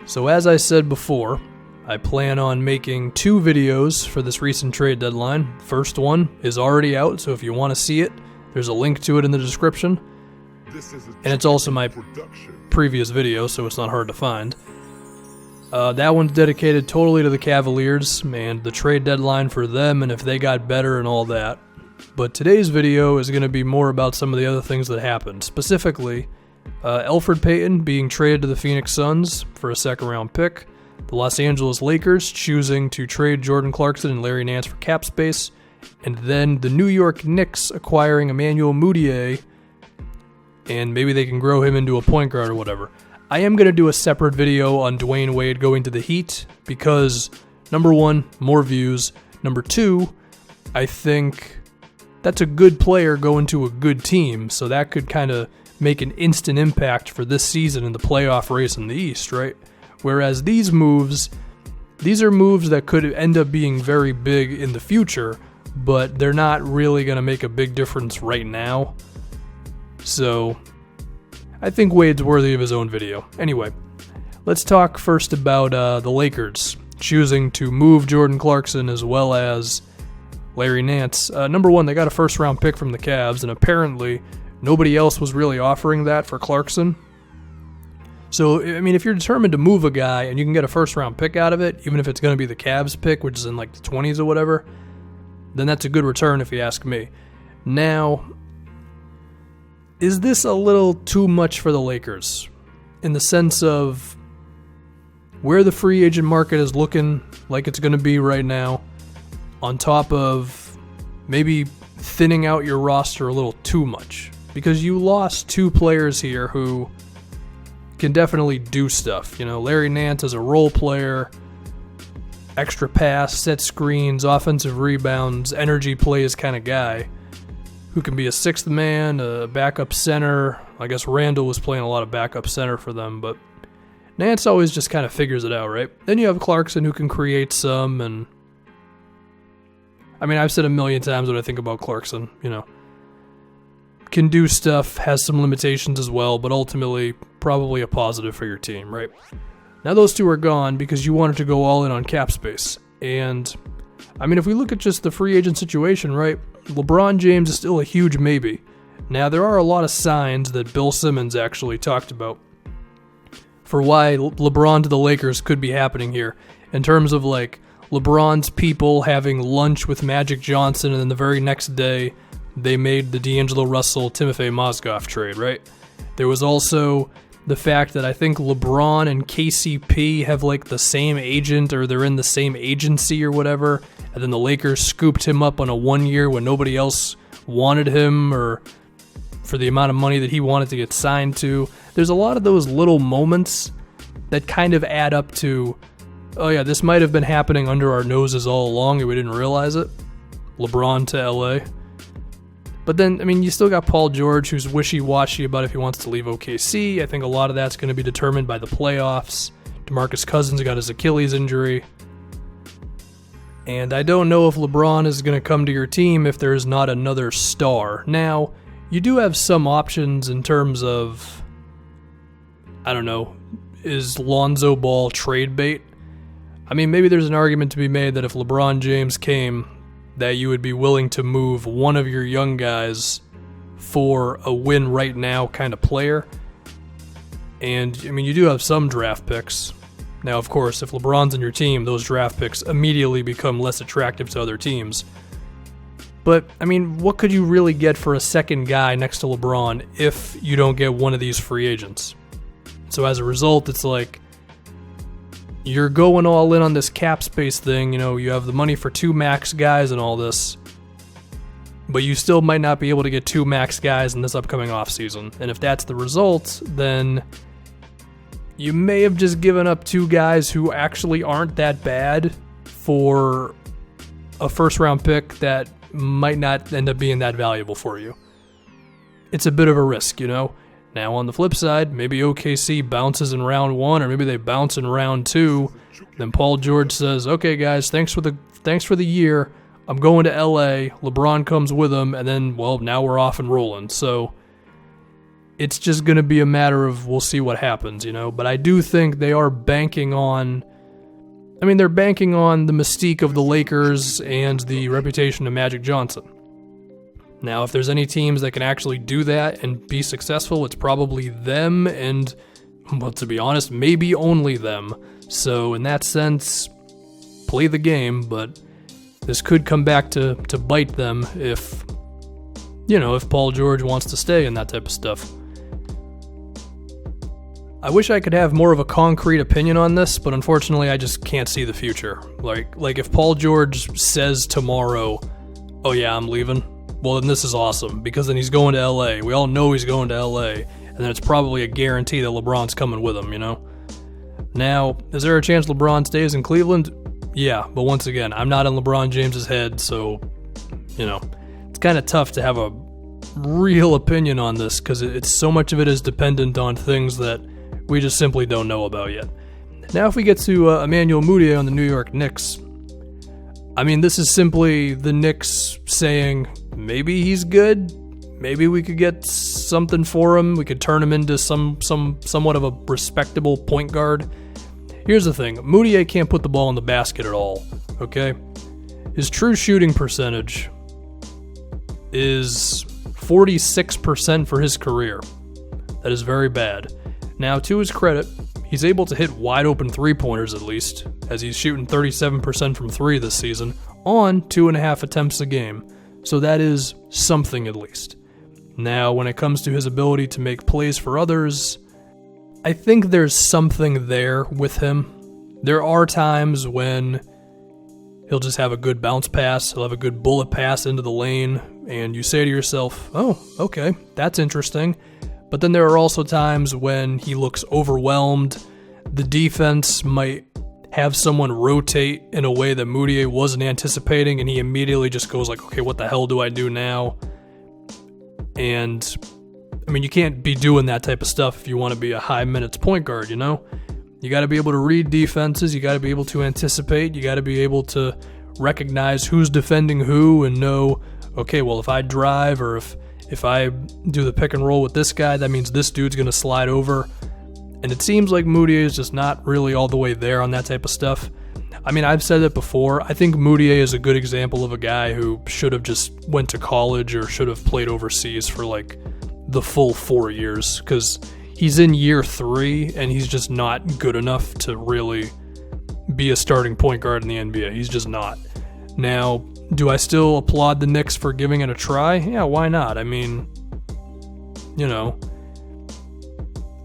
So as I said before, I plan on making 2 videos for this recent trade deadline. First one is already out, so if you want to see it, there's a link to it in the description. And it's also my previous video, so it's not hard to find. That one's dedicated totally to the Cavaliers and the trade deadline for them and if they got better and all that. But today's video is going to be more about some of the other things that happened. Specifically, Elfrid Payton being traded to the Phoenix Suns for a second-round pick, the Los Angeles Lakers choosing to trade Jordan Clarkson and Larry Nance for cap space, and then the New York Knicks acquiring Emmanuel Mudiay, and maybe they can grow him into a point guard or whatever. I am going to do a separate video on Dwayne Wade going to the Heat because, number 1, more views. Number 2, I think that's a good player going to a good team, so that could kind of make an instant impact for this season in the playoff race in the East, right? Whereas these are moves that could end up being very big in the future, but they're not really going to make a big difference right now. So I think Wade's worthy of his own video. Anyway, let's talk first about the Lakers choosing to move Jordan Clarkson as well as Larry Nance. Number 1, they got a first-round pick from the Cavs, and apparently nobody else was really offering that for Clarkson. So, I mean, if you're determined to move a guy and you can get a first-round pick out of it, even if it's going to be the Cavs pick, which is in like the 20s or whatever, then that's a good return if you ask me. Now, is this a little too much for the Lakers? In the sense of where the free agent market is looking like it's going to be right now, on top of maybe thinning out your roster a little too much. Because you lost 2 players here who can definitely do stuff. You know, Larry Nance is a role player, extra pass, set screens, offensive rebounds, energy plays kind of guy who can be a 6th man, a backup center. I guess Randall was playing a lot of backup center for them, but Nance always just kind of figures it out, right? Then you have Clarkson who can create some, and I mean, I've said a million times what I think about Clarkson, you know. Can do stuff, has some limitations as well, but ultimately probably a positive for your team, right? Now those 2 are gone because you wanted to go all in on cap space. And, I mean, if we look at just the free agent situation, right, LeBron James is still a huge maybe. Now, there are a lot of signs that Bill Simmons actually talked about for why LeBron to the Lakers could be happening here, in terms of, like, LeBron's people having lunch with Magic Johnson, and then the very next day they made the D'Angelo Russell, Timofey Mozgov trade, right? There was also the fact that I think LeBron and KCP have like the same agent, or they're in the same agency or whatever, and then the Lakers scooped him up on a 1-year when nobody else wanted him, or for the amount of money that he wanted to get signed to. There's a lot of those little moments that kind of add up to, oh yeah, this might have been happening under our noses all along and we didn't realize it. LeBron to LA. But then, I mean, you still got Paul George, who's wishy-washy about if he wants to leave OKC. I think a lot of that's going to be determined by the playoffs. DeMarcus Cousins got his Achilles injury. And I don't know if LeBron is going to come to your team if there's not another star. Now, you do have some options in terms of, I don't know, is Lonzo Ball trade bait? I mean, maybe there's an argument to be made that if LeBron James came, that you would be willing to move one of your young guys for a win right now kind of player. And, I mean, you do have some draft picks. Now, of course, if LeBron's on your team, those draft picks immediately become less attractive to other teams. But, I mean, what could you really get for a second guy next to LeBron if you don't get one of these free agents? So as a result, it's like, you're going all in on this cap space thing. You know, you have the money for 2 max guys and all this, but you still might not be able to get 2 max guys in this upcoming offseason. And if that's the result, then you may have just given up 2 guys who actually aren't that bad for a first-round pick that might not end up being that valuable for you. It's a bit of a risk, you know? Now, on the flip side, maybe OKC bounces in round 1, or maybe they bounce in round 2. Then Paul George says, "Okay, guys, thanks for the year. I'm going to LA." LeBron comes with him, and then, well, now we're off and rolling. So it's just going to be a matter of we'll see what happens, But I do think they are banking on... they're banking on the mystique of the Lakers and the reputation of Magic Johnson. Now, if there's any teams that can actually do that and be successful, it's probably them and, well, to be honest, maybe only them. So in that sense, play the game, but this could come back to bite them if Paul George wants to stay and that type of stuff. I wish I could have more of a concrete opinion on this, but unfortunately I just can't see the future. Like if Paul George says tomorrow, oh yeah, I'm leaving, well then this is awesome, because then he's going to LA. We all know he's going to LA, and then it's probably a guarantee that LeBron's coming with him, Now, is there a chance LeBron stays in Cleveland? Yeah, but once again, I'm not in LeBron James's head, so, it's kind of tough to have a real opinion on this, because it's so much of it is dependent on things that we just simply don't know about yet. Now, if we get to Emmanuel Mudiay on the New York Knicks, this is simply the Knicks saying, maybe he's good, maybe we could get something for him, we could turn him into somewhat of a respectable point guard. Here's the thing, Mudiay can't put the ball in the basket at all, okay? His true shooting percentage is 46% for his career. That is very bad. Now, to his credit, he's able to hit wide-open three-pointers at least, as he's shooting 37% from three this season on 2.5 attempts a game. So that is something at least. Now, when it comes to his ability to make plays for others, I think there's something there with him. There are times when he'll just have a good bounce pass, he'll have a good bullet pass into the lane, and you say to yourself, oh, okay, that's interesting. But then there are also times when he looks overwhelmed. The defense might have someone rotate in a way that Mudiay wasn't anticipating, and he immediately just goes like, okay, what the hell do I do now? And, you can't be doing that type of stuff if you want to be a high minutes point guard, You got to be able to read defenses, you got to be able to anticipate, you got to be able to recognize who's defending who and know, okay, well, if I drive or if I do the pick and roll with this guy, that means this dude's going to slide over. And it seems like Mudiay is just not really all the way there on that type of stuff. I've said it before. I think Mudiay is a good example of a guy who should have just went to college or should have played overseas for like the full 4 years, because he's in year 3 and he's just not good enough to really be a starting point guard in the NBA. He's just not. Now, do I still applaud the Knicks for giving it a try? Yeah, why not?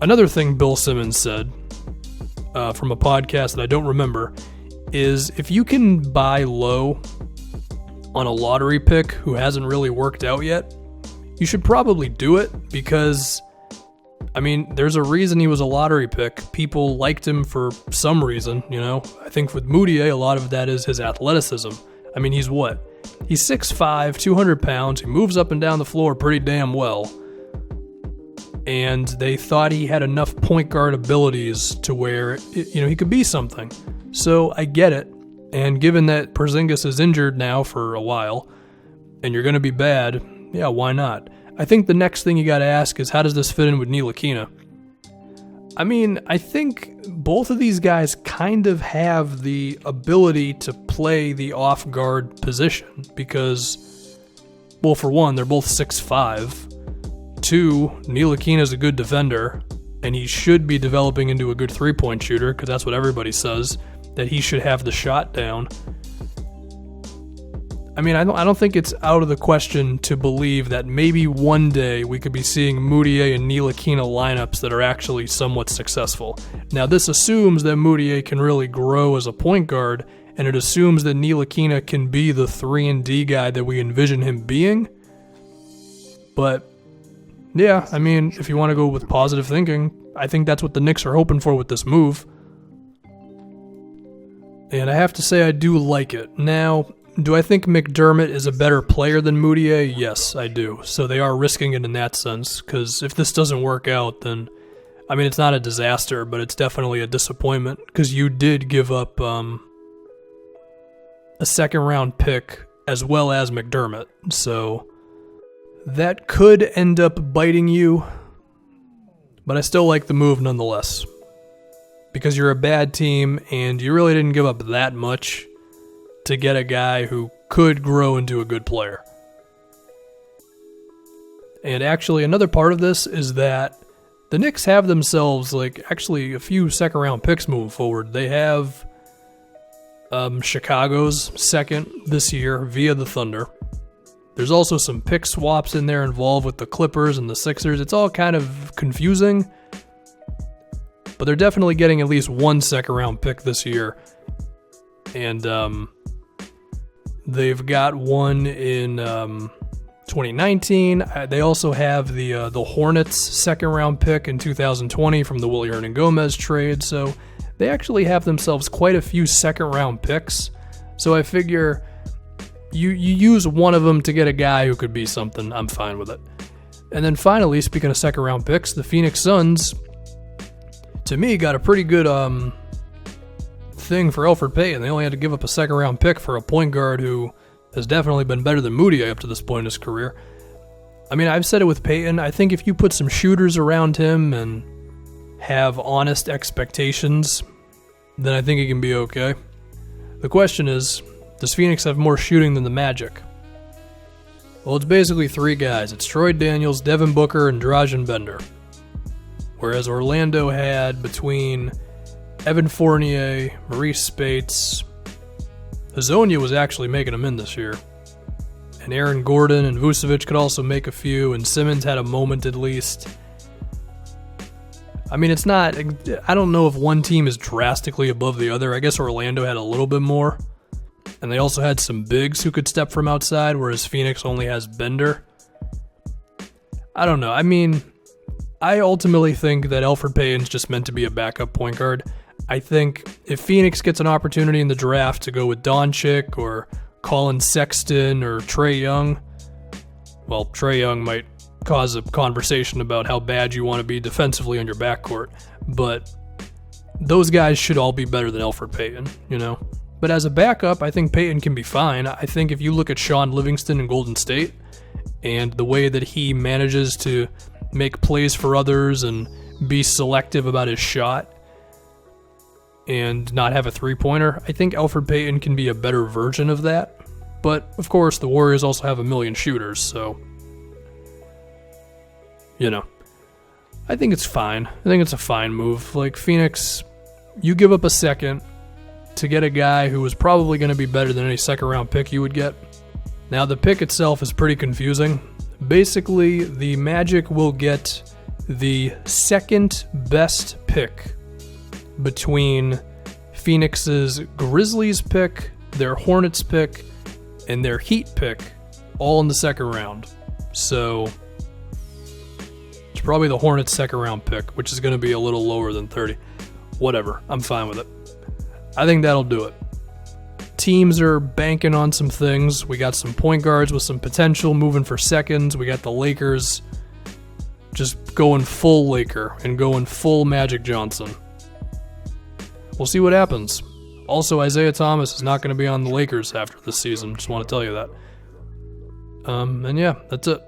Another thing Bill Simmons said from a podcast that I don't remember is if you can buy low on a lottery pick who hasn't really worked out yet, you should probably do it, because there's a reason he was a lottery pick. People liked him for some reason, I think with Mudiay, a lot of that is his athleticism. He's what? He's 6'5", 200 pounds. He moves up and down the floor pretty damn well. And they thought he had enough point guard abilities to where, he could be something. So I get it. And given that Porzingis is injured now for a while, and you're going to be bad, yeah, why not? I think the next thing you got to ask is, how does this fit in with Ntilikina? I think both of these guys kind of have the ability to play the off-guard position because, well, for one, they're both 6'5". 2, Ntilikina is a good defender, and he should be developing into a good three-point shooter, because that's what everybody says, that he should have the shot down. I don't think it's out of the question to believe that maybe one day we could be seeing Mudiay and Ntilikina lineups that are actually somewhat successful. Now, this assumes that Mudiay can really grow as a point guard, and it assumes that Ntilikina can be the 3-and-D guy that we envision him being. But, yeah, if you want to go with positive thinking, I think that's what the Knicks are hoping for with this move. And I have to say I do like it. Now, do I think McDermott is a better player than Mudiay? Yes, I do. So they are risking it in that sense, because if this doesn't work out, then, it's not a disaster, but it's definitely a disappointment, because you did give up a second-round pick as well as McDermott. So that could end up biting you. But I still like the move nonetheless. Because you're a bad team and you really didn't give up that much to get a guy who could grow into a good player. And actually, another part of this is that the Knicks have themselves, actually a few second-round picks moving forward. They have Chicago's second this year via the Thunder. There's also some pick swaps in there involved with the Clippers and the Sixers. It's all kind of confusing, but they're definitely getting at least one second-round pick this year. And they've got one in 2019. They also have the Hornets second-round pick in 2020 from the Willie Hernangomez trade. So they actually have themselves quite a few second-round picks. So I figure you use one of them to get a guy who could be something. I'm fine with it. And then finally, speaking of second-round picks, the Phoenix Suns, to me, got a pretty good thing for Elfrid Payton. They only had to give up a second-round pick for a point guard who has definitely been better than Mudiay up to this point in his career. I mean, I've said it with Payton. I think if you put some shooters around him and have honest expectations, then I think he can be okay. The question is, does Phoenix have more shooting than the Magic? Well, it's basically three guys. It's Troy Daniels, Devin Booker, and Dragan Bender. Whereas Orlando had between Evan Fournier, Maurice Spates, Hazonia was actually making them in this year. And Aaron Gordon and Vucevic could also make a few, and Simmons had a moment at least. I mean, it's not... I don't know if one team is drastically above the other. I guess Orlando had a little bit more. And they also had some bigs who could step from outside, whereas Phoenix only has Bender. I don't know. I mean, I ultimately think that Elfrid Payton's just meant to be a backup point guard. I think if Phoenix gets an opportunity in the draft to go with Doncic or Colin Sexton or Trae Young, well, Trae Young might cause a conversation about how bad you want to be defensively on your backcourt, but those guys should all be better than Elfrid Payton, you know? But as a backup, I think Payton can be fine. I think if you look at Sean Livingston in Golden State and the way that he manages to make plays for others and be selective about his shot and not have a three-pointer, I think Elfrid Payton can be a better version of that. But, of course, the Warriors also have a million shooters, so, you know, I think it's fine. I think it's a fine move. Like, Phoenix, you give up a second to get a guy who is probably going to be better than any second-round pick you would get. Now, the pick itself is pretty confusing. Basically, the Magic will get the second best pick between Phoenix's Grizzlies pick, their Hornets pick, and their Heat pick, all in the second round. So, it's probably the Hornets' second round pick, which is going to be a little lower than 30. Whatever, I'm fine with it. I think that'll do it. Teams are banking on some things. We got some point guards with some potential moving for seconds. We got the Lakers just going full Laker and going full Magic Johnson. We'll see what happens. Also, Isaiah Thomas is not going to be on the Lakers after this season. Just want to tell you that. And yeah, that's it.